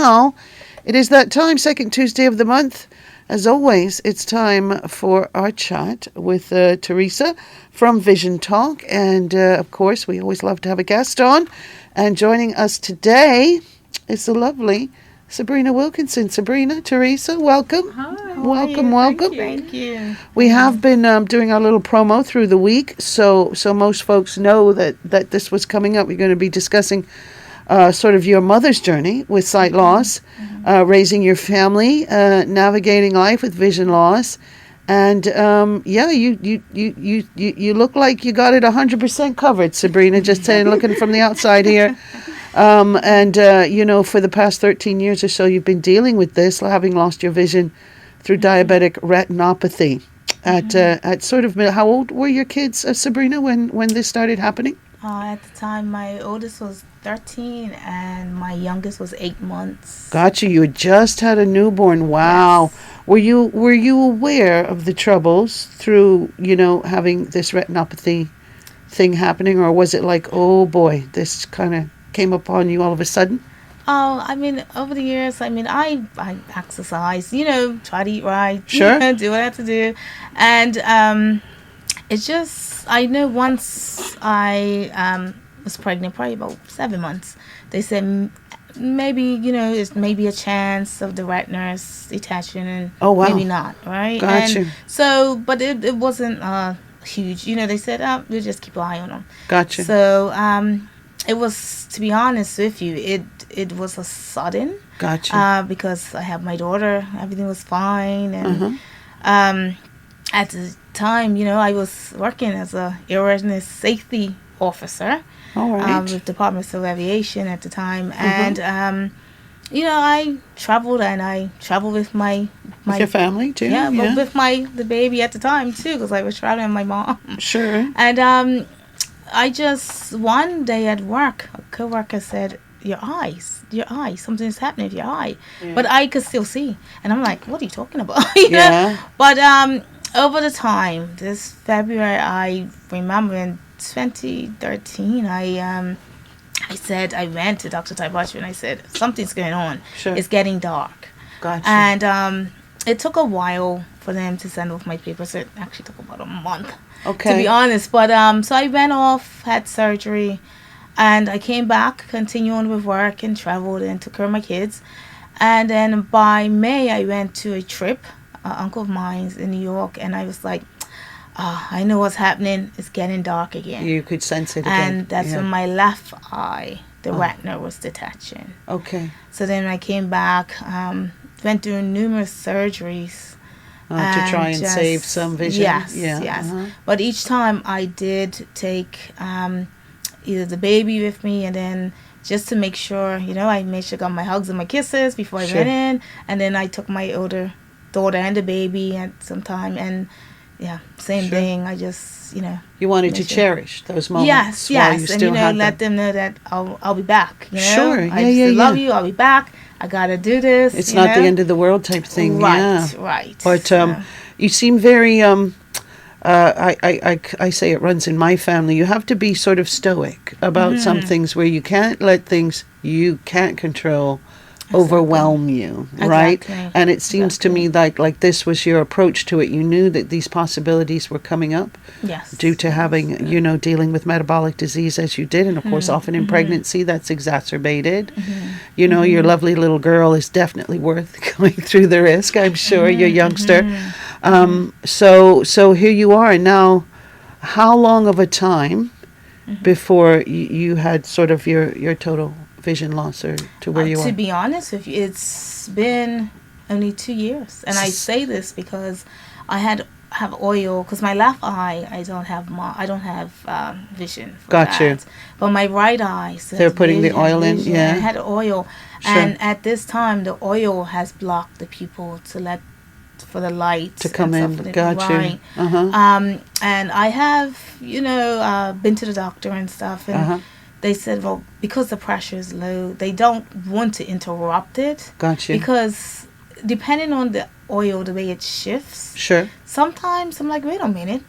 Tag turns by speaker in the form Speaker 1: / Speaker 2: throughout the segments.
Speaker 1: now it is that time, second Tuesday of the month. As always, it's time for our chat with Theresa from Vision Talk. And, of course, we always love to have a guest on. And joining us today is the lovely Sabrina Wilkinson. Sabrina, Theresa, welcome.
Speaker 2: Hi.
Speaker 1: Welcome.
Speaker 2: Thank you.
Speaker 1: We have been doing our little promo through the week, so most folks know that this was coming up. We're going to be discussing sort of your mother's journey with sight loss, raising your family, navigating life with vision loss, and you look like you got it 100% covered, Sabrina. Just saying, looking from the outside here. For the past 13 years or so, you've been dealing with this, having lost your vision through diabetic retinopathy. At sort of, how old were your kids, Sabrina, when this started happening?
Speaker 2: At the time, my oldest was 13 and my youngest was 8 months.
Speaker 1: Gotcha. You had just had a newborn. Wow. Yes. Were you aware of the troubles through, having this retinopathy thing happening, or was it like, oh boy, this kind of came upon you all of a sudden?
Speaker 2: Oh, I mean, over the years, I exercise, try to eat right,
Speaker 1: sure,
Speaker 2: do what I have to do, and it's just, I know once I was pregnant, probably about 7 months, they said maybe, it's maybe a chance of the retina's detaching, and maybe not, right?
Speaker 1: Gotcha.
Speaker 2: And so, but it wasn't huge, they said, we'll just keep an eye on them.
Speaker 1: Gotcha.
Speaker 2: So, it was, to be honest with you, it was a sudden.
Speaker 1: Gotcha.
Speaker 2: Because I have my daughter, everything was fine, and at the time, I was working as a airworthiness safety officer.
Speaker 1: All right.
Speaker 2: With Department of Aviation at the time, and I traveled with my
Speaker 1: your family too.
Speaker 2: Yeah, but with the baby at the time too, because I was traveling with my mom.
Speaker 1: Sure.
Speaker 2: And I just, one day at work, a coworker said, your eyes, something's happening with your eye. Yeah. But I could still see. And I'm like, what are you talking about?
Speaker 1: Yeah.
Speaker 2: But over the time, this February, I remember in 2013, I said, I went to Dr. Taibachi and I said, something's going on.
Speaker 1: Sure.
Speaker 2: It's getting dark.
Speaker 1: Gotcha.
Speaker 2: And it took a while for them to send off my papers. It actually took about a month.
Speaker 1: Okay.
Speaker 2: To be honest, but so I went off, had surgery, and I came back, continuing with work and traveled and took care of my kids. And then by May, I went to a trip, uncle of mine's in New York, and I was like, I know what's happening. It's getting dark again.
Speaker 1: You could sense it again.
Speaker 2: And that's when my left eye, the retina was detaching.
Speaker 1: Okay.
Speaker 2: So then I came back, went through numerous surgeries.
Speaker 1: To try and save some vision.
Speaker 2: Yes, yes. But each time I did take either the baby with me, and then just to make sure, I made sure I got my hugs and my kisses before I went in, and then I took my older daughter and the baby at some time, and same thing. I just,
Speaker 1: you wanted to cherish those moments.
Speaker 2: Yes,
Speaker 1: while
Speaker 2: yes,
Speaker 1: you still
Speaker 2: and let them know that I'll be back.
Speaker 1: Sure,
Speaker 2: I love you. I'll be back. I gotta do this.
Speaker 1: It's not the end of the world type thing.
Speaker 2: Right.
Speaker 1: But you seem very I say it runs in my family. You have to be sort of stoic about some things where you can't let things you can't control overwhelm you, right? And it seems to me like this was your approach to it. You knew that these possibilities were coming up, due to having dealing with metabolic disease as you did, and of course often in pregnancy that's exacerbated. Your lovely little girl is definitely worth going through the risk, I'm sure. Your youngster. So here you are, and now how long of a time before you had sort of your total vision loss, or to where you are?
Speaker 2: To be honest with you, it's been only 2 years, and I say this because I have oil, because my left eye I don't have vision for that. But my right eye, so
Speaker 1: they're putting the oil in.
Speaker 2: I had oil, and at this time the oil has blocked the pupil for the light
Speaker 1: to come in.
Speaker 2: Right. And I have been to the doctor and stuff, and they said, well, because the pressure is low, they don't want to interrupt it. Because depending on the oil, the way it shifts.
Speaker 1: Sure.
Speaker 2: Sometimes I'm like, wait a minute.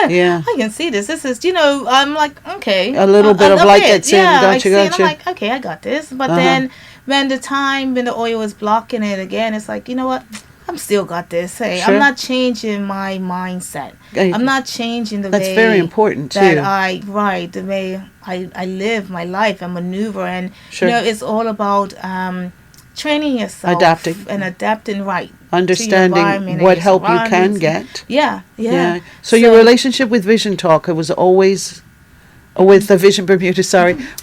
Speaker 1: Yeah.
Speaker 2: I can see this. This is, I'm like, okay.
Speaker 1: A little bit of light gets in. Gotcha.
Speaker 2: And I'm like, okay, I got this. But then when the oil was blocking it again, it's like, you know what? I'm still got this. Hey,
Speaker 1: Sure.
Speaker 2: I'm not changing my mindset. I'm not changing the
Speaker 1: That's
Speaker 2: way
Speaker 1: very important too.
Speaker 2: that the way I live my life and maneuver, and
Speaker 1: Sure.
Speaker 2: you know, it's all about training yourself, adapting right,
Speaker 1: Understanding what help you can get.
Speaker 2: Yeah.
Speaker 1: So your relationship with Vision Talk, it was always, with the Vision Bermuda,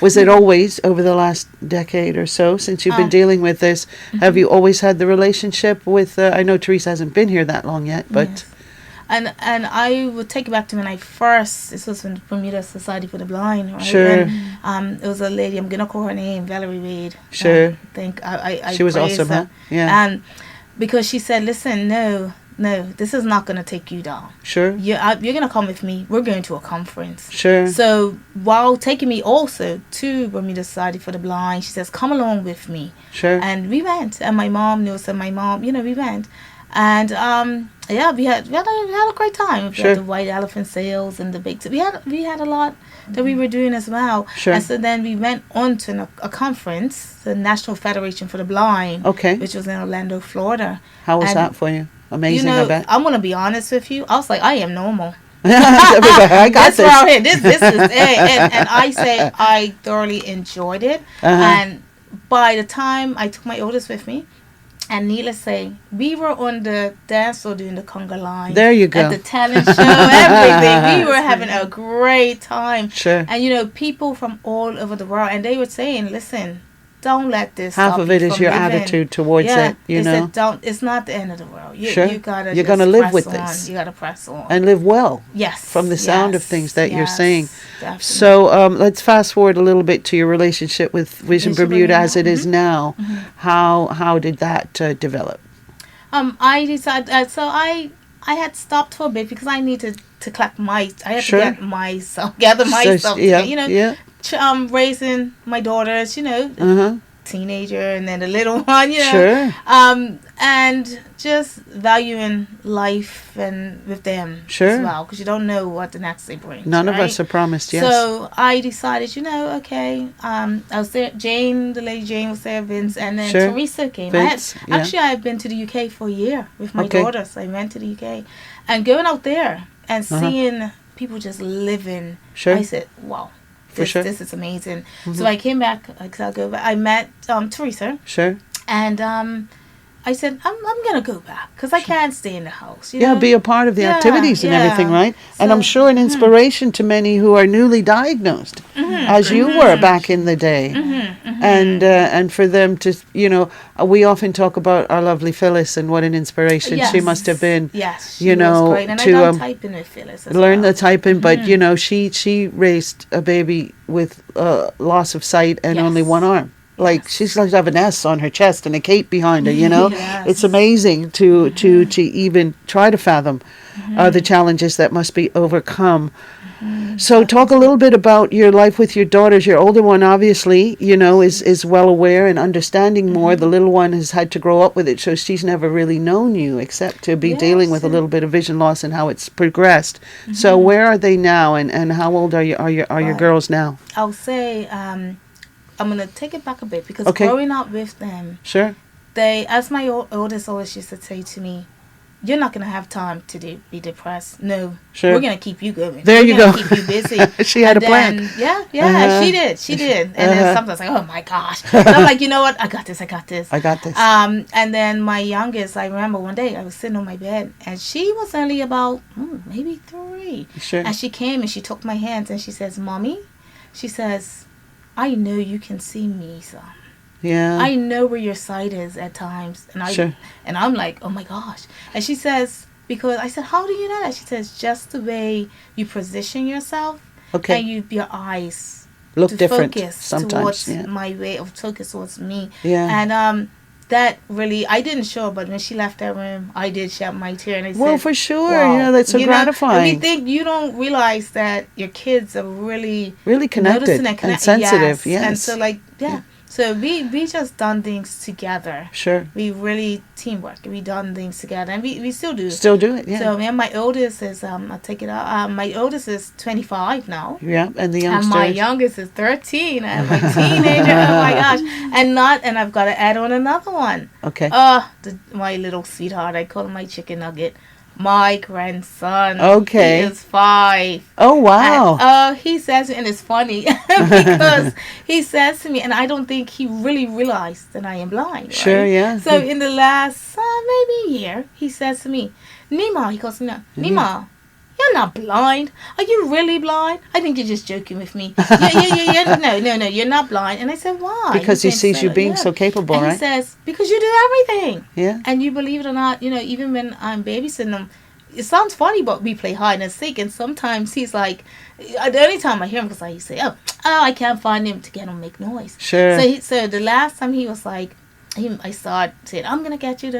Speaker 1: was it always over the last decade or so since you've been dealing with this? Have you always had the relationship with, I know Theresa hasn't been here that long yet, but...
Speaker 2: Yes. And I would take it back to when this was from Bermuda Society for the Blind, right?
Speaker 1: Sure.
Speaker 2: And it was a lady, I'm going to call her name, Valerie Wade.
Speaker 1: Sure.
Speaker 2: I think I
Speaker 1: she was awesome, huh? Yeah.
Speaker 2: And because she said, listen, no, this is not going to take you down.
Speaker 1: Sure.
Speaker 2: You're going to come with me. We're going to a conference.
Speaker 1: Sure.
Speaker 2: So while taking me also to Bermuda Society for the Blind, she says, come along with me.
Speaker 1: Sure.
Speaker 2: And we went. And my mom knew, so we went. And we had a great time. We had the white elephant sales and the big. We had a lot that we were doing as well.
Speaker 1: Sure.
Speaker 2: And so then we went on to a conference, the National Federation for the Blind.
Speaker 1: Okay.
Speaker 2: Which was in Orlando, Florida.
Speaker 1: How was that for you? Amazing, I bet.
Speaker 2: I'm gonna be honest with you. I was like, I am normal.
Speaker 1: I got this.
Speaker 2: Around here. This is and I say I thoroughly enjoyed it. And by the time I took my oldest with me, and needless to say, we were on the dance floor doing the conga line.
Speaker 1: There you go.
Speaker 2: At the talent show, everything. We were having a great time.
Speaker 1: Sure.
Speaker 2: And people from all over the world, and they were saying, listen, don't let this
Speaker 1: half
Speaker 2: stop
Speaker 1: of it
Speaker 2: you
Speaker 1: is
Speaker 2: from
Speaker 1: your
Speaker 2: living.
Speaker 1: attitude towards it,
Speaker 2: they said, don't, it's not the end of the world. You're
Speaker 1: going to live with this.
Speaker 2: You gotta press on.
Speaker 1: And live well.
Speaker 2: Yes.
Speaker 1: From the sound of things that you're saying.
Speaker 2: Definitely.
Speaker 1: So let's fast forward a little bit to your relationship with Vision Bermuda as it is now. How did that develop?
Speaker 2: I decided, so I had stopped for a bit because I needed to gather myself together, raising my daughters, teenager and then the little one,
Speaker 1: Sure.
Speaker 2: And just valuing life and with them as well, because you don't know what the next day brings.
Speaker 1: None of us are promised, yes.
Speaker 2: So I decided, okay, I was there, the lady Jane was there, Vince, and then Theresa came. Actually, I've been to the UK for a year with my daughters. So I went to the UK, and going out there and seeing people just living, I said, wow. This is amazing. So I came back, I met Theresa.
Speaker 1: Sure.
Speaker 2: And I said, I'm going to go back because I can't stay in the house.
Speaker 1: Be a part of the activities and everything, right? So, and I'm sure an inspiration to many who are newly diagnosed, as you were back in the day. And for them to, we often talk about our lovely Phyllis and what an inspiration she must have been.
Speaker 2: Yes, she was great. And to I learned typing with Phyllis as
Speaker 1: learn the typing, but she raised a baby with loss of sight and only one arm. Like she's like to have an S on her chest and a cape behind her, It's amazing to even try to fathom the challenges that must be overcome. So talk a little bit about your life with your daughters. Your older one obviously, is well aware and understanding more. The little one has had to grow up with it, so she's never really known you except to be dealing with a little bit of vision loss and how it's progressed. So where are they now, and how old are your girls now?
Speaker 2: I'll say I'm going to take it back a bit because growing up with them, as my oldest always used to say to me, you're not going to have time to be depressed. No, we're going to keep you going.
Speaker 1: There you go.
Speaker 2: Keep you busy.
Speaker 1: She had a plan.
Speaker 2: She did. And then sometimes like, oh my gosh. And I'm like, you know what? I got this. And then my youngest, I remember one day I was sitting on my bed and she was only about maybe 3. And she came and she took my hands and she says, Mommy, she says, I know you can see me, son.
Speaker 1: Yeah.
Speaker 2: I know where your sight is at times. And I'm like, oh my gosh. And she says, because I said, how do you know that? She says, just the way you position yourself and your eyes
Speaker 1: look different
Speaker 2: focus
Speaker 1: sometimes.
Speaker 2: Towards my way of focus towards me.
Speaker 1: Yeah.
Speaker 2: And that really, I didn't show, but when she left that room, I did shed my tear. And I
Speaker 1: said, for sure, wow. That's so gratifying.
Speaker 2: And you don't realize that your kids are really
Speaker 1: connected and sensitive. Yes.
Speaker 2: And so So we just done things together.
Speaker 1: Sure.
Speaker 2: We really teamwork. We done things together, and we still do.
Speaker 1: Still do it, yeah.
Speaker 2: So and my oldest is I'll take it out. My oldest is 25 now.
Speaker 1: Yeah, and the youngsters.
Speaker 2: And my youngest is 13, and my teenager. Oh my gosh! And I've got to add on another one.
Speaker 1: Okay.
Speaker 2: My little sweetheart. I call him my chicken nugget. My grandson.
Speaker 1: Okay.
Speaker 2: He is 5.
Speaker 1: Oh, wow.
Speaker 2: And, he says, and it's funny because he says to me, and I don't think he really realized that I am blind.
Speaker 1: Sure,
Speaker 2: right?
Speaker 1: yeah.
Speaker 2: So in the last maybe year, he says to me, Nima, he calls me now, Nima, you're not blind. Are you really blind? I think you're just joking with me. Yeah. No, you're not blind. And I said, why?
Speaker 1: Because he sees you being so capable,
Speaker 2: and
Speaker 1: right?
Speaker 2: he says, because you do everything.
Speaker 1: Yeah.
Speaker 2: And you believe it or not, even when I'm babysitting them, it sounds funny, but we play hide and seek. And sometimes he's like, the only time I hear him, because I say, oh, I can't find him to get him to make noise.
Speaker 1: Sure.
Speaker 2: So the last time he was like, I started saying, I'm going to get you.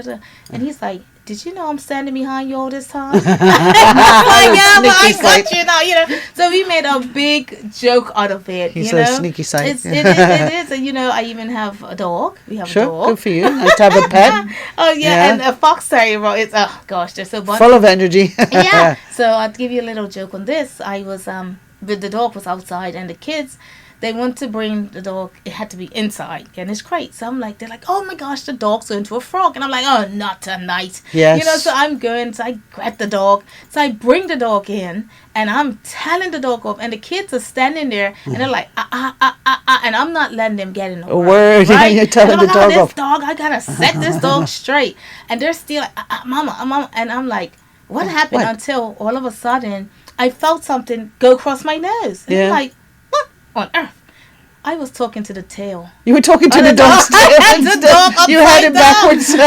Speaker 2: And he's like, did you know I'm standing behind you all this time? I'm like, yeah, but I got you now, So we made a big joke out of it,
Speaker 1: He's a sneaky sight.
Speaker 2: It is. And, I even have a dog. We have a dog.
Speaker 1: Good for you. Nice to have a pet.
Speaker 2: Oh, yeah. And a fox terrier. It's, oh, gosh, they're so
Speaker 1: full of energy.
Speaker 2: Yeah. So I'll give you a little joke on this. I was, the dog was outside, and the kids, they want to bring the dog. It had to be inside, and it's crate. So they're like, oh my gosh, the dog's going to a frog. And I'm like, oh, not tonight.
Speaker 1: Yes.
Speaker 2: So I'm going, so I grab the dog. So I bring the dog in, and I'm telling the dog off, and the kids are standing there, and they're like, and I'm not letting them get in the
Speaker 1: word. Right? You're telling the dog off.
Speaker 2: I gotta set this dog straight. And they're still like, mama. And I'm like, what happened? Until all of a sudden, I felt something go across my nose. And I'm like, on earth. I was talking to the tail.
Speaker 1: You were talking to the dog's tail. You had it backwards.
Speaker 2: I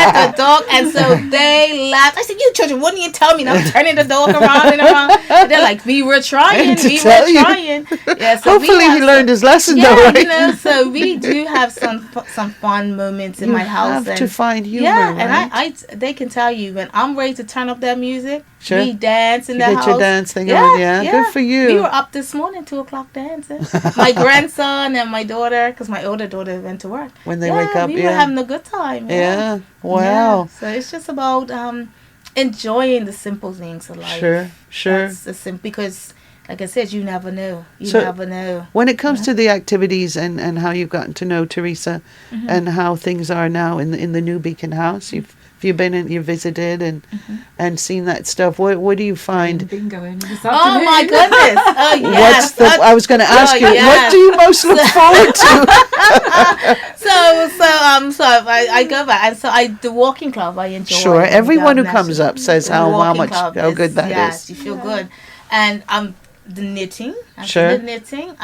Speaker 2: had the dog, and so they laughed. I said, you children, wouldn't you tell me? And I'm turning the dog around and around. And they're like, we were trying. Yeah, so
Speaker 1: hopefully he learned his lesson though, right?
Speaker 2: So we do have some fun moments in my house.
Speaker 1: You have to find humor,
Speaker 2: and they can tell you when I'm ready to turn up that music, we dance in the house.
Speaker 1: Get your dance thing on, good for you.
Speaker 2: We were up this morning, 2:00 dancing. My grandson and my daughter, because my older daughter went to work.
Speaker 1: When they wake up,
Speaker 2: we were having a good time.
Speaker 1: Yeah, wow.
Speaker 2: Yeah. So it's just about enjoying the simple things of life.
Speaker 1: Sure.
Speaker 2: Because, like I said, you never know. Never know.
Speaker 1: When it comes to the activities and how you've gotten to know Theresa and how things are now in the new Beacon House, you visited and seen that stuff. What do you find?
Speaker 3: Bingo this
Speaker 2: afternoon.
Speaker 3: Oh
Speaker 2: my goodness! Oh yes.
Speaker 1: I was going to ask you, what do you most look forward to?
Speaker 2: So I go back, and so the walking club I enjoy.
Speaker 1: Sure, everyone who comes up says how good that is.
Speaker 2: Yes, you feel good, and the knitting. The knitting.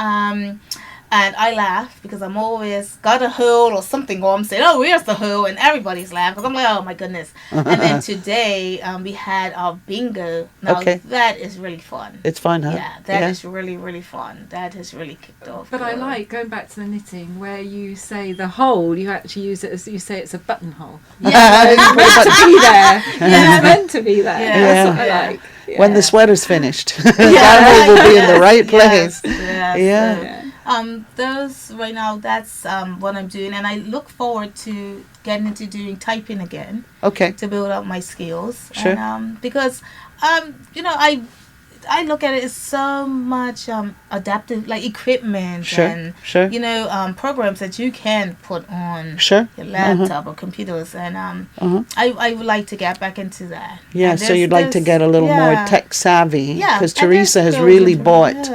Speaker 2: And I laugh because I'm always got a hole or something going. I'm saying, oh, where's the hole? And everybody's laughing because I'm like, oh, my goodness. And then today we had our bingo. Now, that is really fun.
Speaker 1: It's fun, huh?
Speaker 2: Yeah, that is really, really fun. That has really kicked off.
Speaker 3: But I like going back to the knitting where you say the hole, you actually use it as, you say it's a buttonhole.
Speaker 2: Yeah.
Speaker 3: It's meant to be there.
Speaker 2: Yeah.
Speaker 3: It's meant to be there.
Speaker 2: Yeah.
Speaker 3: That's what I like. Yeah.
Speaker 1: When the sweater's finished, that hole will be in the right place.
Speaker 2: Yes. Those right now, that's what I'm doing, and I look forward to getting into doing typing again.
Speaker 1: Okay.
Speaker 2: To build up my skills.
Speaker 1: Sure.
Speaker 2: And, because I look at it as so much adaptive, like equipment and programs that you can put on your laptop or computers, and I would like to get back into that.
Speaker 1: Yeah, so you'd like to get a little more tech savvy, because Theresa has really bought,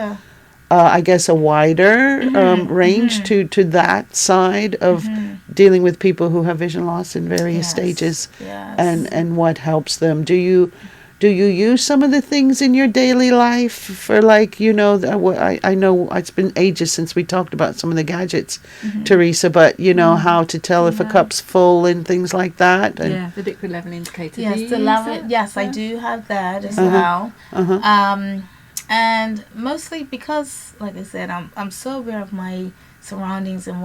Speaker 1: I guess, a wider range to that side of dealing with people who have vision loss in various stages, and what helps them. Do you use some of the things in your daily life for, like, I know it's been ages since we talked about some of the gadgets, Theresa, but how to tell if a cup's full and things like that? And
Speaker 3: the liquid level indicator.
Speaker 2: Yes, the level. Yes, I do have that as well. And mostly because, like I said, I'm so aware of my surroundings and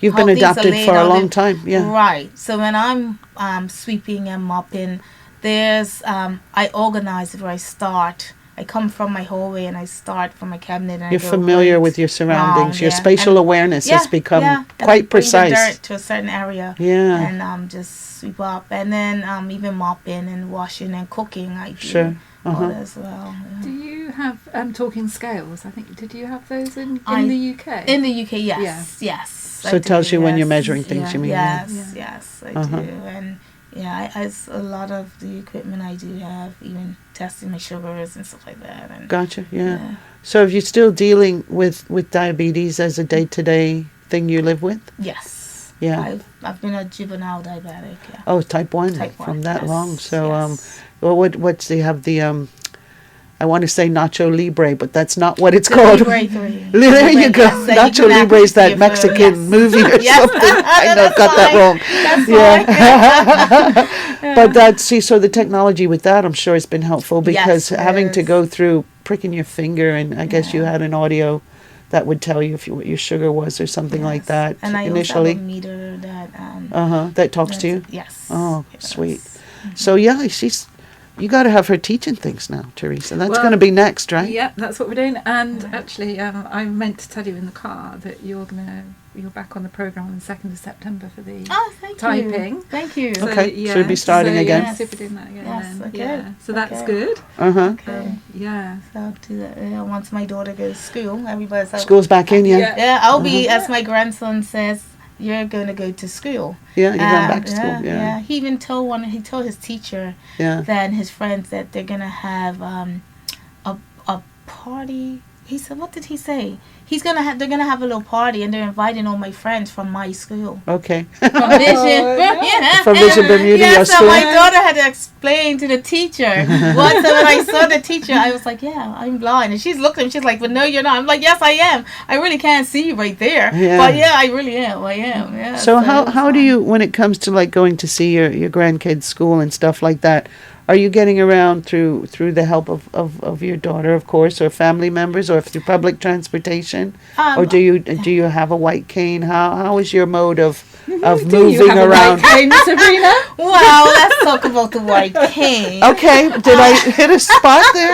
Speaker 1: you've been adapted for a long time. Yeah.
Speaker 2: Right. So when I'm sweeping and mopping, there's I organize it where I start I come from my hallway and I start from my cabinet. And
Speaker 1: You're
Speaker 2: I go
Speaker 1: familiar
Speaker 2: right
Speaker 1: with your surroundings.
Speaker 2: round,
Speaker 1: Your
Speaker 2: yeah.
Speaker 1: spatial
Speaker 2: And
Speaker 1: awareness has become
Speaker 2: and I
Speaker 1: quite
Speaker 2: bring
Speaker 1: precise.
Speaker 2: the dirt to a certain area.
Speaker 1: Yeah.
Speaker 2: And just sweep up, and then even mopping and washing and cooking. I do
Speaker 1: Sure.
Speaker 2: all that as well. Yeah.
Speaker 3: Do you have talking scales? I think, did you have those in the UK?
Speaker 2: In the UK, yes, yes.
Speaker 1: So it tells you when you're measuring things, you mean?
Speaker 2: Yes, I do. And as a lot of the equipment I do have, even testing my sugars and stuff like that. And
Speaker 1: Gotcha, yeah. So if you're still dealing with diabetes as a day-to-day thing you live with?
Speaker 2: Yes.
Speaker 1: Yeah.
Speaker 2: I've been a juvenile diabetic, yeah.
Speaker 1: Oh, type 1, from that long. So well, what's they have the I want to say Nacho Libre, but that's not what it's called.
Speaker 2: Libre 3.
Speaker 1: There you go.
Speaker 2: Yes,
Speaker 1: Nacho Libre is that Mexican movie or something. I know, got that wrong.
Speaker 2: That's
Speaker 1: But so the technology with that, I'm sure, has been helpful because
Speaker 2: Yes,
Speaker 1: having to
Speaker 2: is.
Speaker 1: go through pricking your finger, and I guess you had an audio that would tell you what your sugar was or something like that
Speaker 2: and I
Speaker 1: initially.
Speaker 2: also have a meter that
Speaker 1: That talks to you.
Speaker 2: Yes.
Speaker 1: Oh,
Speaker 2: Yes.
Speaker 1: sweet. So yeah, you got to have her teaching things now, Theresa. That's going to be next, right?
Speaker 3: Yeah, that's what we're doing. And actually, I meant to tell you in the car that you're back on the program on the 2nd of September for the typing.
Speaker 2: Thank you.
Speaker 3: So,
Speaker 1: Okay, so we'll be starting again.
Speaker 3: Yes, we'll be doing that again.
Speaker 2: Yes,
Speaker 3: then.
Speaker 2: okay.
Speaker 3: Yeah. So that's
Speaker 2: Okay.
Speaker 3: good.
Speaker 2: Okay.
Speaker 3: Yeah.
Speaker 2: So I'll do that. Once my daughter goes to school, everybody's like,
Speaker 1: School's back in, yeah.
Speaker 3: Yeah.
Speaker 2: I'll be, as my grandson says, you're going to go to school.
Speaker 1: Yeah, you're going back to school. Yeah.
Speaker 2: He even told his teacher that his friends that they're going to have a party. He said, what did he say? They're gonna have a little party and they're inviting all my friends from my school.
Speaker 1: Okay.
Speaker 2: From Vision.
Speaker 1: From Vision Bermuda,
Speaker 2: yeah,
Speaker 1: your
Speaker 2: so
Speaker 1: school.
Speaker 2: my daughter had to explain to the teacher. So when I saw the teacher, I was like, yeah, I'm blind. And she's looked at me, she's like, but no, you're not. I'm like, yes, I am. I really can't see you right there.
Speaker 1: Yeah.
Speaker 2: But yeah, I really am. I am. Yeah.
Speaker 1: So how do you, when it comes to like going to see your grandkids' school and stuff like that, are you getting around through the help of your daughter, of course, or family members, or through public transportation, or do you have a white cane? How is your mode of moving around?
Speaker 3: Cane, Sabrina?
Speaker 2: Well, let's talk about the white cane.
Speaker 1: Okay, did I hit a spot there?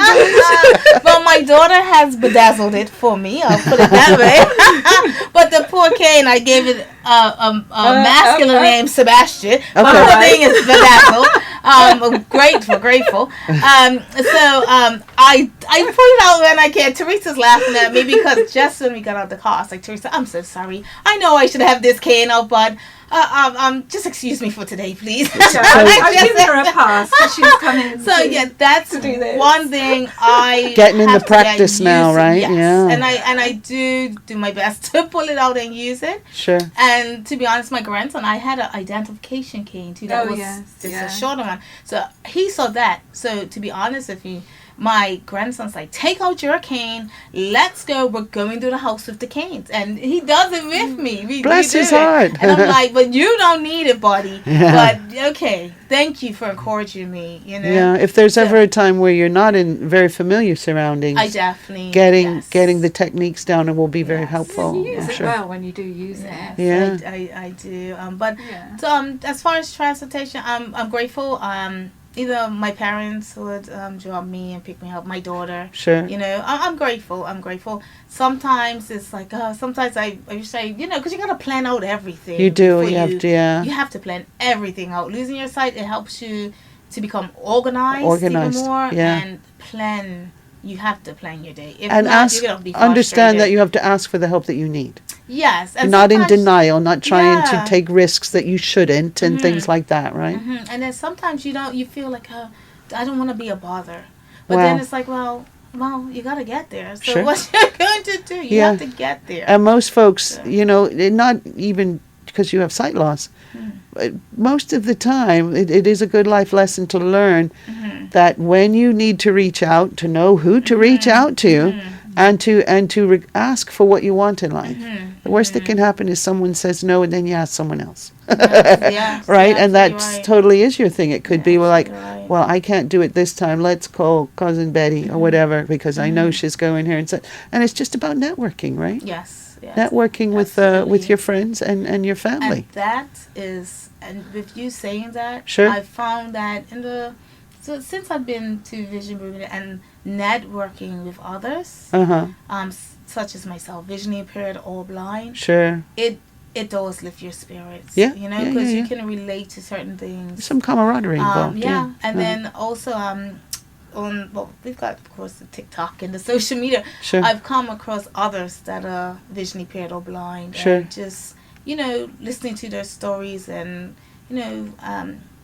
Speaker 2: Well, my daughter has bedazzled it for me. I'll put it that way. But the poor cane, I gave it a masculine name, Sebastian. But the thing is bedazzled. Grateful. I put it out when I can. Teresa's laughing at me because just when we got out the car, I was like, Theresa, I'm so sorry. I know I should have this cane out, but just excuse me for today, please.
Speaker 3: I've given her a pass because she's coming.
Speaker 2: So yeah, that's one thing I
Speaker 1: getting in the
Speaker 2: have to
Speaker 1: practice
Speaker 2: get
Speaker 1: now,
Speaker 2: used to,
Speaker 1: right?
Speaker 2: yes.
Speaker 1: Yeah.
Speaker 2: And I do my best to pull it out and use it.
Speaker 1: Sure.
Speaker 2: And to be honest, my grandson, I had an identification cane too. That was just a shorter one. So he saw that. So to be honest with you, my grandson's like, take out your cane, let's go, we're going to the house with the canes. And he does it with me.
Speaker 1: Bless his heart.
Speaker 2: And I'm like, but you don't need it, buddy. Yeah. But okay, thank you for encouraging me, you know.
Speaker 1: Yeah, if there's ever a time where you're not in very familiar surroundings,
Speaker 2: I definitely
Speaker 1: getting the techniques down, it will be very helpful.
Speaker 3: You use it well when you do use it.
Speaker 1: Yeah.
Speaker 2: I do. So as far as transportation, I'm grateful. Either my parents would drop me and pick me up, my daughter.
Speaker 1: Sure.
Speaker 2: You know, I'm grateful. Sometimes it's like, sometimes I say, you know, because you got to plan out everything.
Speaker 1: You do. You have to,
Speaker 2: You have to plan everything out. Losing your sight, it helps you to become organized even more.
Speaker 1: Yeah.
Speaker 2: And plan. You have to plan your day. If
Speaker 1: and
Speaker 2: not, you're gonna be
Speaker 1: understand that you have to ask for the help that you need.
Speaker 2: Yes. And
Speaker 1: not in denial, not trying to take risks that you shouldn't and things like that, right?
Speaker 2: Mm-hmm. And then sometimes you feel like, I don't want to be a bother. But then it's like, well, you got to get there. So what you're going to do, you have to get there.
Speaker 1: And most folks, you know, not even because you have sight loss, but most of the time it is a good life lesson to learn that when you need to reach out, to know who to reach out to, and to ask for what you want in life. The worst that can happen is someone says no, and then you ask someone else. Right? And that totally is your thing. It could be well, I can't do it this time. Let's call cousin Betty or whatever because I know she's going here and it's just about networking, right?
Speaker 2: Yes.
Speaker 1: Networking with your friends and your family.
Speaker 2: And that is, and with you saying that,
Speaker 1: Sure.
Speaker 2: I found that in the So since I've been to Vision Bermuda and networking with others, such as myself, visually impaired or blind,
Speaker 1: sure,
Speaker 2: it does lift your spirits.
Speaker 1: Yeah,
Speaker 2: you know, because you can relate to certain things.
Speaker 1: Some camaraderie involved.
Speaker 2: Yeah, and then also we've got of course the TikTok and the social media.
Speaker 1: Sure.
Speaker 2: I've come across others that are visually impaired or blind,
Speaker 1: Sure.
Speaker 2: and just listening to their stories and being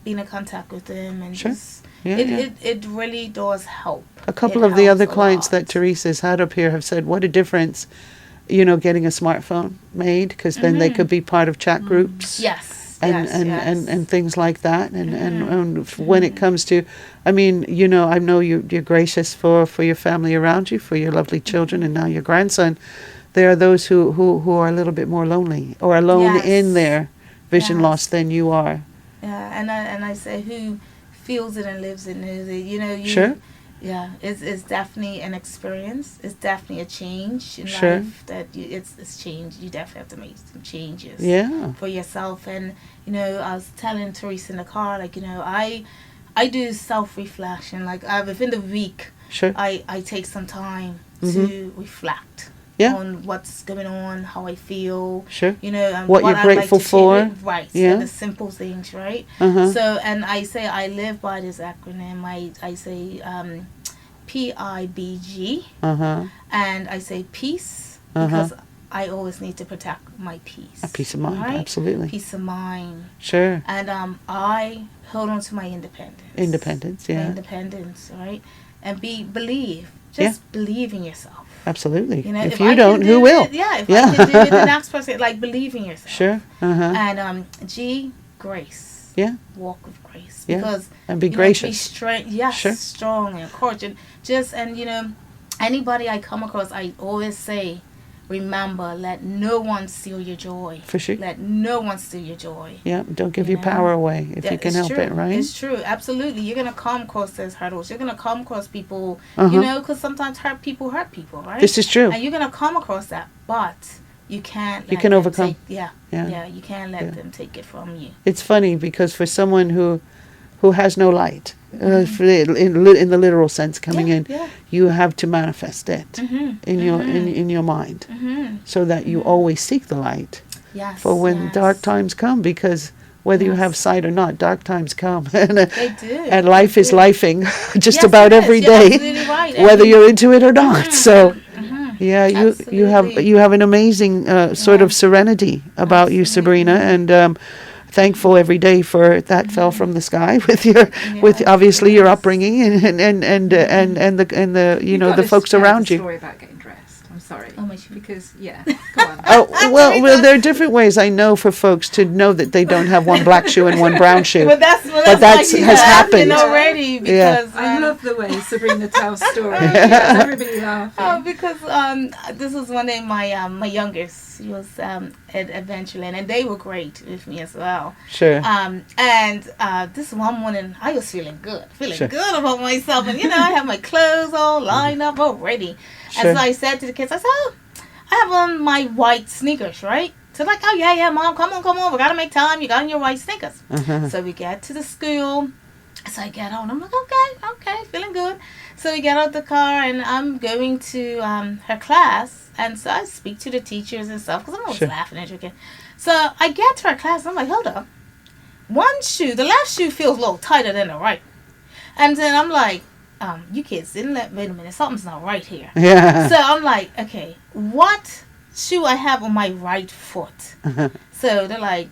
Speaker 2: in contact with them and
Speaker 1: Sure.
Speaker 2: just.
Speaker 1: Yeah,
Speaker 2: It really does help.
Speaker 1: A couple of the other clients that Theresa's had up here have said what a difference, getting a smartphone made, because then they could be part of chat groups.
Speaker 2: Yes.
Speaker 1: And things like that. And when it comes to, I mean, I know you're gracious for your family around you, for your lovely children, and now your grandson. There are those who are a little bit more lonely or alone in their vision loss than you are.
Speaker 2: Yeah, and I say who feels it and lives it, knows it.
Speaker 1: Sure.
Speaker 2: Yeah, it's definitely an experience. It's definitely a change in
Speaker 1: Sure.
Speaker 2: life that it's changed. You definitely have to make some changes.
Speaker 1: Yeah.
Speaker 2: For yourself, and I was telling Theresa in the car, like I do self-reflection. Like within the week,
Speaker 1: Sure.
Speaker 2: I take some time to reflect.
Speaker 1: Yeah.
Speaker 2: On what's going on, how I feel,
Speaker 1: Sure.
Speaker 2: And
Speaker 1: what you're
Speaker 2: I'd
Speaker 1: grateful
Speaker 2: like to
Speaker 1: for.
Speaker 2: change. Right.
Speaker 1: Yeah.
Speaker 2: So the simple things, right? So, and I say I live by this acronym. I say PIBG, and I say peace because I always need to protect my peace.
Speaker 1: A peace of mind,
Speaker 2: right?
Speaker 1: absolutely.
Speaker 2: Peace of mind.
Speaker 1: Sure.
Speaker 2: And I hold on to my independence.
Speaker 1: Independence, yeah.
Speaker 2: My independence, right? And believe. Just believe in yourself.
Speaker 1: Absolutely. If
Speaker 2: I
Speaker 1: you don't,
Speaker 2: can
Speaker 1: who
Speaker 2: do
Speaker 1: will?
Speaker 2: it, if I can do it, the next person, like, believe in yourself.
Speaker 1: Sure.
Speaker 2: And G, grace.
Speaker 1: Yeah.
Speaker 2: Walk with grace.
Speaker 1: Yeah.
Speaker 2: Because
Speaker 1: and be gracious.
Speaker 2: Be strength. Yes.
Speaker 1: Sure.
Speaker 2: Strong and encouraging. Anybody I come across, I always say, remember, let no one steal your joy.
Speaker 1: For sure.
Speaker 2: Let no one steal your joy.
Speaker 1: Yeah. Don't give your power away if you can help
Speaker 2: true.
Speaker 1: it, right?
Speaker 2: It's true. Absolutely. You're going to come across those hurdles. You're going to come across people, because sometimes hurt people, right?
Speaker 1: This is true.
Speaker 2: And you're going to come across that, but you can't.
Speaker 1: You can overcome.
Speaker 2: You can't let them take it from you.
Speaker 1: It's funny because for someone who has no light, in the literal sense coming in, you have to manifest it in your mind, so that you always seek the light.
Speaker 2: Yes.
Speaker 1: For when dark times come, because whether you have sight or not, dark times come, and
Speaker 2: they do.
Speaker 1: And life is lifing just
Speaker 2: Yes,
Speaker 1: about every day,
Speaker 2: absolutely right.
Speaker 1: whether you're into it or not. So. Yeah, you have an amazing sort of serenity about you, Sabrina, and thankful every day for that fell from the sky with obviously your upbringing and the the folks around you.
Speaker 3: Story about getting dressed. I'm sorry.
Speaker 2: Oh my.
Speaker 3: Because go on.
Speaker 1: Well, there are different ways I know for folks to know that they don't have one black shoe and one brown shoe.
Speaker 2: But that
Speaker 1: has happened
Speaker 2: already. Because
Speaker 3: I love the way Sabrina tells stories. Everybody laughing.
Speaker 2: Oh, because this was one day my youngest. She was at Adventureland, and they were great with me as well.
Speaker 1: Sure.
Speaker 2: And this one morning, I was feeling good good about myself, and I have my clothes all lined up already.
Speaker 1: Sure.
Speaker 2: And so I said to the kids, I said, "Oh, I have on my white sneakers, right?" So like, "Oh yeah, Mom, come on, we gotta make time. You got on your white sneakers." So we get to the school. So I get on. I'm like, okay, feeling good. So we get out the car, and I'm going to her class, and so I speak to the teachers and stuff because I'm always laughing at you. So I get to her class, and I'm like, hold up, one shoe, the left shoe feels a little tighter than the right, and then I'm like, you kids didn't wait a minute, something's not right here.
Speaker 1: Yeah.
Speaker 2: So I'm like, okay, what shoe I have on my right foot? So they're like,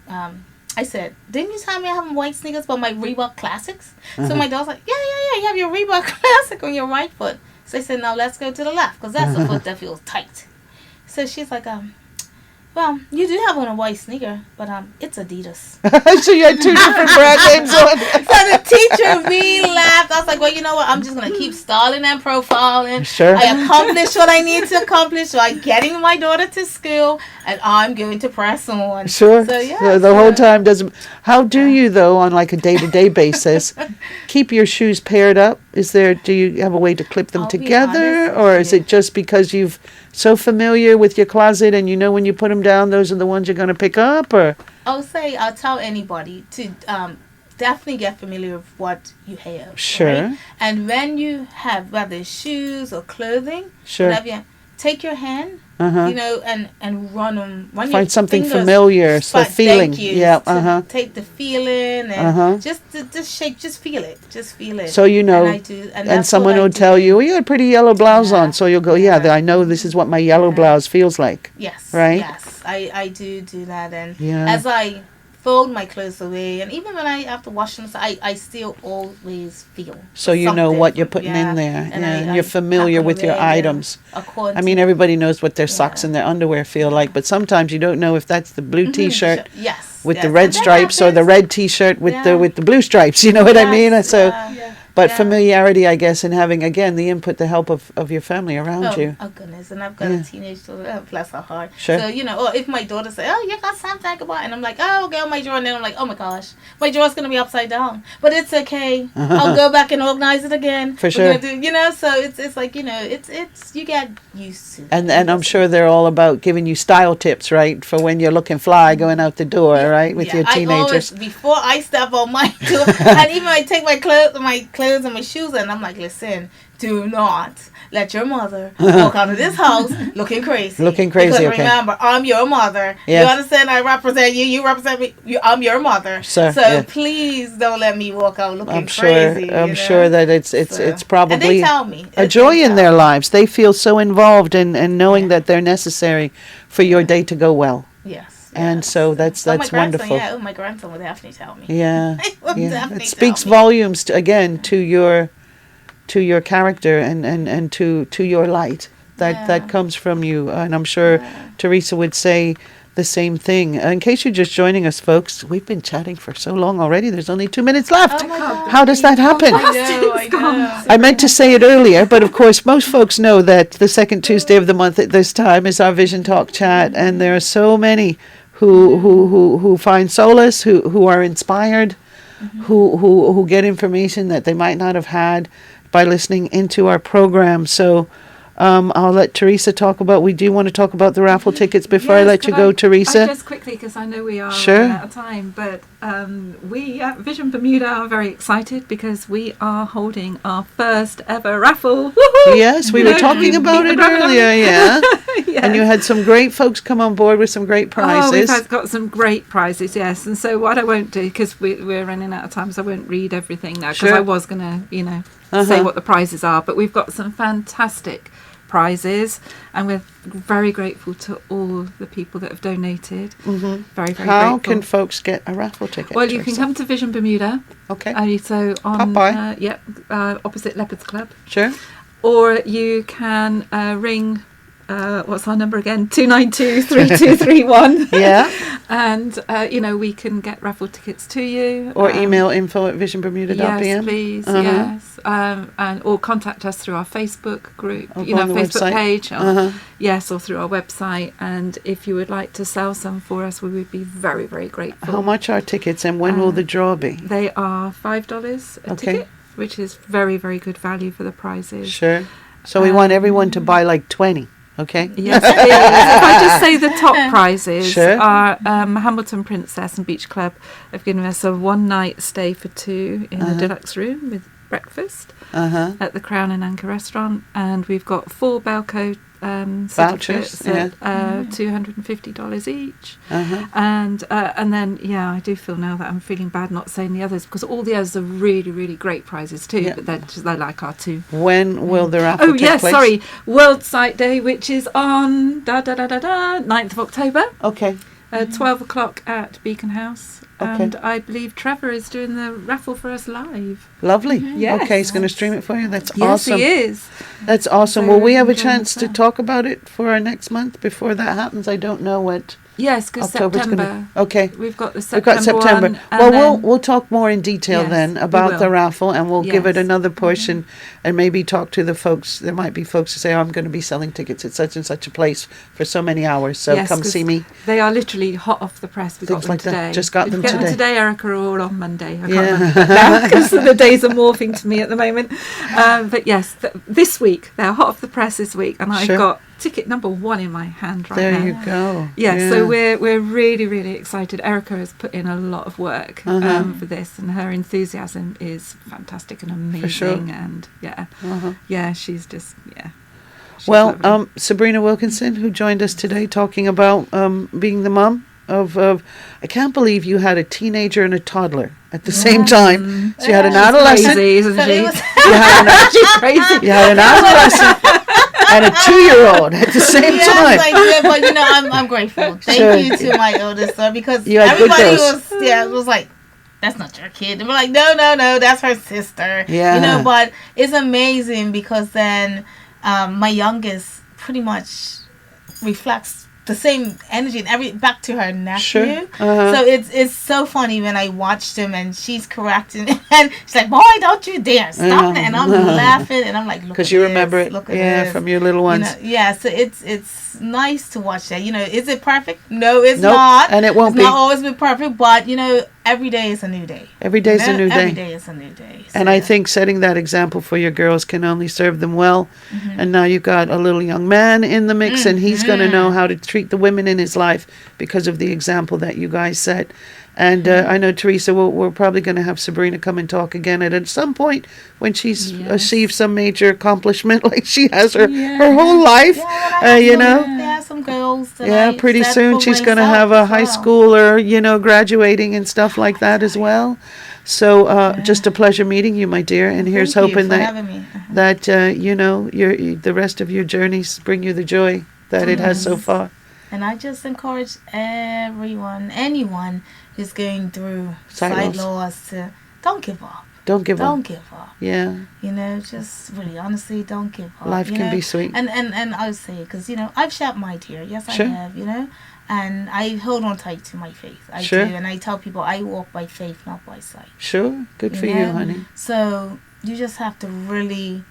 Speaker 2: I said, didn't you tell me I have white sneakers but my Reebok Classics? So my daughter's like, yeah, you have your Reebok Classic on your right foot. So I said, now let's go to the left because that's the foot that feels tight. So she's like, well, you do have on a white sneaker, but it's Adidas.
Speaker 1: So you had two different brand names on.
Speaker 2: So the teacher, we laughed. I was like, well, you know what? I'm just going to keep stalling and profiling.
Speaker 1: Sure.
Speaker 2: I accomplished what I need to accomplish by getting my daughter to school, and I'm going to press on.
Speaker 1: Sure.
Speaker 2: So, yeah.
Speaker 1: So the whole time doesn't... How do you, though, on like a day-to-day basis, keep your shoes paired up? Do you have a way to clip them
Speaker 2: I'll be
Speaker 1: together?
Speaker 2: honest
Speaker 1: Or
Speaker 2: with
Speaker 1: is
Speaker 2: you.
Speaker 1: it just because you've so familiar with your closet and you know when you put them down, those are the ones you're going to pick up? Or
Speaker 2: I'll tell anybody to definitely get familiar with what you have.
Speaker 1: Sure.
Speaker 2: Right? And when you have, whether it's shoes or clothing,
Speaker 1: Sure.
Speaker 2: whatever you have, take your hand, and run them.
Speaker 1: Find something familiar, so feeling. Yeah.
Speaker 2: Take the feeling and just shake, just feel it.
Speaker 1: So and someone will tell you, "You had a pretty yellow blouse on," so you'll go, "I know this is what my yellow blouse feels like."
Speaker 2: Yes.
Speaker 1: Right.
Speaker 2: Yes, I do that, and as I fold my clothes away, and even when I have to wash them, I still always feel.
Speaker 1: So you know what you're putting in there, and you're familiar with your items. I mean, everybody knows what their socks and their underwear feel like, but sometimes you don't know if that's the blue T-shirt with the red stripes or the red T-shirt with the blue stripes. You know what I mean? So. But familiarity, I guess, and having, again, the input, the help of your family around you.
Speaker 2: Oh, goodness. And I've got a teenage daughter. Bless her heart.
Speaker 1: Sure.
Speaker 2: So, or if my daughter says, you got something about it. And I'm like, okay, on my drawer. And then I'm like, oh, my gosh. My drawer's going to be upside down. But it's okay. I'll go back and organize it again.
Speaker 1: For sure.
Speaker 2: So it's like, it's you get used to it.
Speaker 1: And I'm sure they're all about giving you style tips, right? For when you're looking fly going out the door, right? With your teenagers.
Speaker 2: Before I step on my door, and even I take my clothes and my shoes, and I'm like, listen, do not let your mother walk out of this house looking crazy. Because remember, I'm your mother. Yes. You understand? I represent you. You represent me. I'm your mother. So please don't let me walk out looking crazy.
Speaker 1: I'm sure that it's probably
Speaker 2: and they tell me
Speaker 1: a joy in their lives. They feel so involved in knowing that they're necessary for your day to go well.
Speaker 2: Yes.
Speaker 1: And so that's wonderful.
Speaker 2: My grandson would definitely tell me.
Speaker 1: Yeah. It speaks volumes to your character and to your light that comes from you. And I'm sure Theresa would say the same thing. In case you're just joining us, folks, we've been chatting for so long already. There's only 2 minutes left.
Speaker 2: Oh my God.
Speaker 1: How does that happen?
Speaker 2: I know.
Speaker 1: I meant to say it earlier, but of course, most folks know that the second Tuesday of the month at this time is our Vision Talk chat, and there are so many who find solace, who are inspired, who get information that they might not have had by listening into our program. So I'll let Theresa talk about, we do want to talk about the raffle tickets before I let you go, Theresa.
Speaker 3: Just quickly, because I know we are running out of time, but we at Vision Bermuda are very excited because we are holding our first ever raffle. Woohoo!
Speaker 1: Yes, we were talking about it earlier, Yes. And you had some great folks come on board with some great prizes.
Speaker 3: We've got some great prizes, yes. And so what I won't do, because we're running out of time, so I won't read everything now, because I was going to, say what the prizes are. But we've got some fantastic prizes, and we're very grateful to all the people that have donated. Very, very grateful.
Speaker 1: How can folks get a raffle ticket?
Speaker 3: Well, you can come to Vision Bermuda.
Speaker 1: Okay.
Speaker 3: So on, opposite Leopards Club.
Speaker 1: Sure.
Speaker 3: Or you can ring. What's our number again? 292-3231.
Speaker 1: Yeah.
Speaker 3: And, we can get raffle tickets to you.
Speaker 1: Or email info@visionbermuda.pm.
Speaker 3: Yes, please, yes. Or contact us through our Facebook group, Facebook page. Yes, or through our website. And if you would like to sell some for us, we would be very, very grateful.
Speaker 1: How much are tickets and when will the draw be?
Speaker 3: They are $5 a ticket, which is very, very good value for the prizes.
Speaker 1: Sure. So we want everyone to buy like 20. Okay.
Speaker 3: Yes, it is. If I just say the top prizes are Hamilton Princess and Beach Club have given us a 1-night stay for 2 in a deluxe room with breakfast at the Crown and Anchor restaurant, and we've got 4 Belco certificates at $250 each, and then I do feel now that I'm feeling bad not saying the others, because all the others are really, really great prizes too, but they're like our 2.
Speaker 1: When will the raffle take place?
Speaker 3: World Sight Day, which is on 9th of October.
Speaker 1: Okay.
Speaker 3: 12 o'clock at Beacon House. And I believe Trevor is doing the raffle for us live.
Speaker 1: Lovely. Yes. Okay, he's going to stream it for you. That's awesome.
Speaker 3: Yes, he is.
Speaker 1: That's awesome. Will we have a chance to talk about it for our next month before that happens? I don't know what.
Speaker 3: Yes, because September.
Speaker 1: Okay.
Speaker 3: We've got September. One,
Speaker 1: well, we'll talk more in detail then about the raffle, and we'll give it another portion, and maybe talk to the folks. There might be folks who say, I'm going to be selling tickets at such and such a place for so many hours, so come see me.
Speaker 3: They are literally hot off the press. We got them today.
Speaker 1: That. Just got them today.
Speaker 3: Them today, Erica, or on Monday. I can't remember now, because the days are morphing to me at the moment. But yes, this week, they're hot off the press this week, and I've got ticket number 1 in my hand right
Speaker 1: there
Speaker 3: now.
Speaker 1: you go.
Speaker 3: Yeah, so we're really, really excited. Erica has put in a lot of work for this, and her enthusiasm is fantastic and amazing.
Speaker 1: For sure.
Speaker 3: And she's just she's
Speaker 1: well,
Speaker 3: lovely.
Speaker 1: Sabrina Wilkinson, who joined us today, talking about being the mum of I can't believe you had a teenager and a toddler at the same time. So you had an adolescent.
Speaker 3: Crazy, isn't she?
Speaker 1: She's crazy. You had an adolescent and a 2-year-old at the same time.
Speaker 2: But I'm grateful. Thank you to my oldest son, because
Speaker 1: you had
Speaker 2: everybody was like, that's not your kid. And we're like, no, that's her sister.
Speaker 1: Yeah.
Speaker 2: But it's amazing, because then my youngest pretty much reflects the same energy and back to her nephew.
Speaker 1: Sure.
Speaker 2: So it's so funny when I watched him and she's correcting and she's like, boy, don't you dare stop it. And I'm laughing and I'm like, look,
Speaker 1: because you remember it,
Speaker 2: look at this.
Speaker 1: from your little ones.
Speaker 2: So it's nice to watch that. Is it perfect? No, it's not.
Speaker 1: And it won't
Speaker 2: it's not always been perfect, but every day is a new day.
Speaker 1: Every day is a new day.
Speaker 2: Every day is a new day. So.
Speaker 1: And I think setting that example for your girls can only serve them well. And now you've got a little young man in the mix, and he's going to know how to treat the women in his life because of the example that you guys set. And I know, Theresa, we're probably going to have Sabrina come and talk again at some point when she's achieved some major accomplishment, like she has her whole life,
Speaker 2: Yeah, some girls.
Speaker 1: Pretty soon she's going to have a high schooler, graduating and stuff like that as well. So just a pleasure meeting you, my dear. And here's hoping that the rest of your journeys bring you the joy that it has so far.
Speaker 2: And I just encourage anyone who's going through sight loss to don't give up.
Speaker 1: Don't give up.
Speaker 2: Don't give up.
Speaker 1: Yeah.
Speaker 2: Just really honestly, don't give up.
Speaker 1: Life can be sweet.
Speaker 2: And I would say, because I've shed my tear. Yes, I have. And I hold on tight to my faith. I do, and I tell people I walk by faith, not by sight.
Speaker 1: Sure, good for you, honey.
Speaker 2: So you just have to really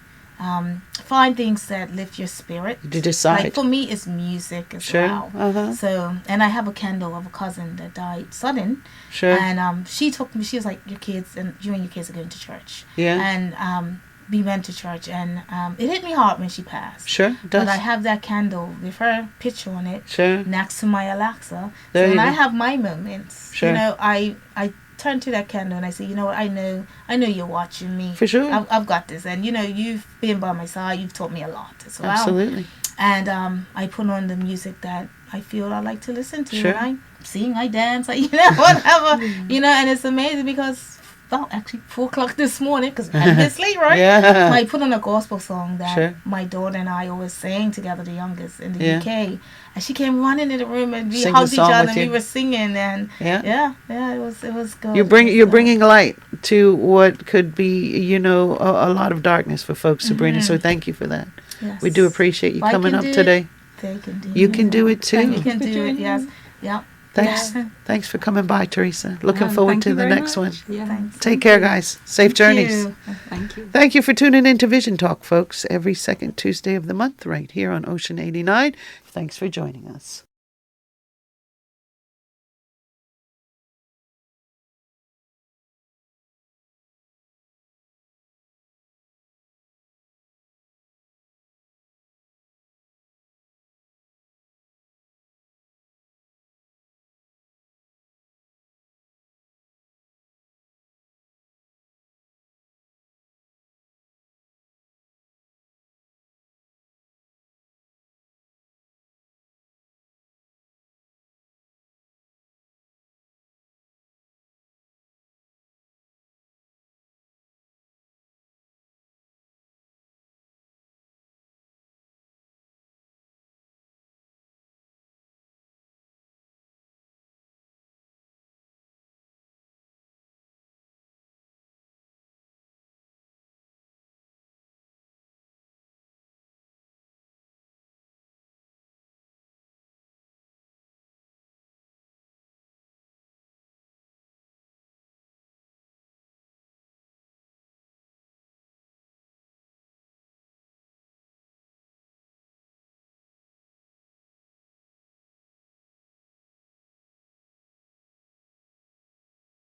Speaker 2: find things that lift your spirit.
Speaker 1: To decide.
Speaker 2: Like for me, it's music as well. So, and I have a candle of a cousin that died sudden.
Speaker 1: Sure.
Speaker 2: And she took me. She was like, you and your kids are going to church.
Speaker 1: Yeah.
Speaker 2: And we went to church, and it hit me hard when she passed.
Speaker 1: Sure, it does.
Speaker 2: But I have that candle with her picture on it.
Speaker 1: Sure.
Speaker 2: Next to my Alexa.
Speaker 1: There
Speaker 2: so when
Speaker 1: you
Speaker 2: I
Speaker 1: go.
Speaker 2: have my moments,
Speaker 1: Sure.
Speaker 2: I turn to that candle and I say, you know what, I know you're watching me.
Speaker 1: For sure.
Speaker 2: I've got this. And you've been by my side. You've taught me a lot as well.
Speaker 1: Absolutely.
Speaker 2: And I put on the music that I feel I like to listen to.
Speaker 1: Sure.
Speaker 2: And I sing, I dance, whatever. And it's amazing because, well, actually 4 o'clock this morning, because I hadn't been asleep, right?
Speaker 1: Yeah.
Speaker 2: I put on a gospel song that
Speaker 1: Sure.
Speaker 2: my daughter and I always sang together, the youngest in the UK. And she came running in the room and we
Speaker 1: Sing
Speaker 2: hugged
Speaker 1: the
Speaker 2: each
Speaker 1: song
Speaker 2: other
Speaker 1: with
Speaker 2: and
Speaker 1: you.
Speaker 2: we were singing. And it was good.
Speaker 1: You're bringing light to what could be, a lot of darkness for folks, Sabrina. So thank you for that.
Speaker 2: Yes.
Speaker 1: We do appreciate you
Speaker 2: If I
Speaker 1: coming
Speaker 2: can
Speaker 1: up
Speaker 2: do
Speaker 1: today.
Speaker 2: They can do
Speaker 1: You can do it too.
Speaker 2: You can do it, yes. Yeah.
Speaker 1: Thanks for coming by, Teresa. Looking forward
Speaker 3: Thank
Speaker 1: to
Speaker 3: you
Speaker 1: the
Speaker 3: very
Speaker 1: next one.
Speaker 3: much. Yeah.
Speaker 2: Thanks.
Speaker 1: Take care, guys. Safe journeys.
Speaker 3: Thank you.
Speaker 1: Thank you for tuning in to Vision Talk, folks, every second Tuesday of the month right here on Ocean 89. Thanks for joining us.